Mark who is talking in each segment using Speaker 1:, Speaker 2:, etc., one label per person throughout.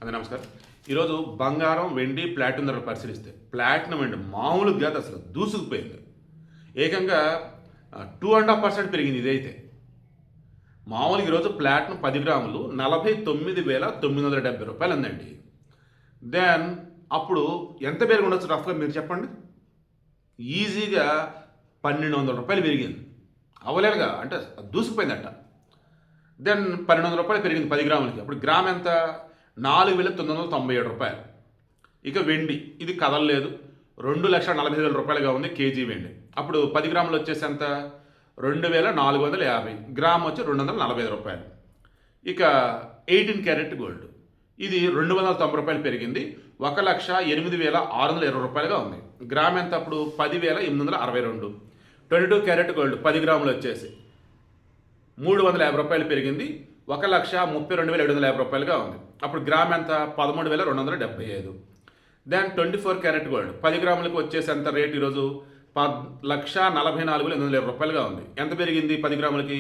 Speaker 1: అదే నమస్కారం. ఈరోజు బంగారం, వెండి, ప్లాటినం ధరలు పరిశీలిస్తే ప్లాటినం అండి మామూలుగా కాదు, అసలు దూసుకుపోయింది. ఏకంగా 2.5% పెరిగింది ఇదైతే. మామూలుగా ఈరోజు ప్లాటినం 10 గ్రాములు 49,970 ఉందండి. దెన్ అప్పుడు ఎంత పెరిగి ఉండొచ్చు రఫ్గా మీరు చెప్పండి? ఈజీగా 1,200 రూపాయలు పెరిగింది. అవలేలుగా అంటే దూసుకుపోయిందట. దెన్ 1,200 రూపాయలు పెరిగింది 10 గ్రాములకి. అప్పుడు గ్రామ్ ఎంత? 4,997 రూపాయలు. ఇక వెండి ఇది కదలలేదు, 2,40,000 రూపాయలుగా ఉంది కేజీ వెండి. అప్పుడు 10 గ్రాములు వచ్చేసి ఎంత? 2,450, గ్రామ్ వచ్చి 245 రూపాయలు. ఇక 18 క్యారెట్ గోల్డ్ ఇది 290 రూపాయలు పెరిగింది, 1,08,620 రూపాయలుగా ఉంది. గ్రామ్ ఎంత అప్పుడు? 10,862. 22 క్యారెట్ గోల్డ్ 10 గ్రాములు వచ్చేసి 350 రూపాయలు పెరిగింది, 1,32,750 రూపాయలుగా ఉంది. అప్పుడు గ్రామ్ ఎంత? 13,275. దెన్ 24 క్యారెట్ గోల్డ్ 10 గ్రాములకు వచ్చేసి ఎంత రేట్ ఈరోజు? 1,44,800 రూపాయలుగా ఉంది. ఎంత పెరిగింది 10 గ్రాములకి?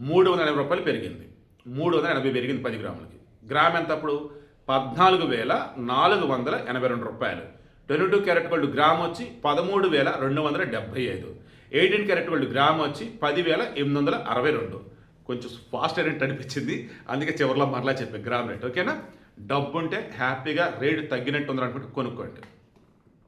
Speaker 1: 380 రూపాయలు పెరిగింది. 380 పెరిగింది 10 గ్రాములకి. గ్రామ్ ఎంత అప్పుడు? 14,482 రూపాయలు. 22 క్యారెట్ గోల్డ్ గ్రామ్ వచ్చి 13,275. 18 క్యారెట్ గోల్డ్ గ్రామ్ వచ్చి 10,862. కొంచెం ఫాస్ట్ రేట్ అనిపించింది, అందుకే చివరిలో మరలా చెప్పాను గ్రామ్ రేట్. ఓకేనా? డబ్బు ఉంటే హ్యాపీగా రేటు తగ్గినట్టు ఉందని అనుకుంటే కొనుక్కోండి.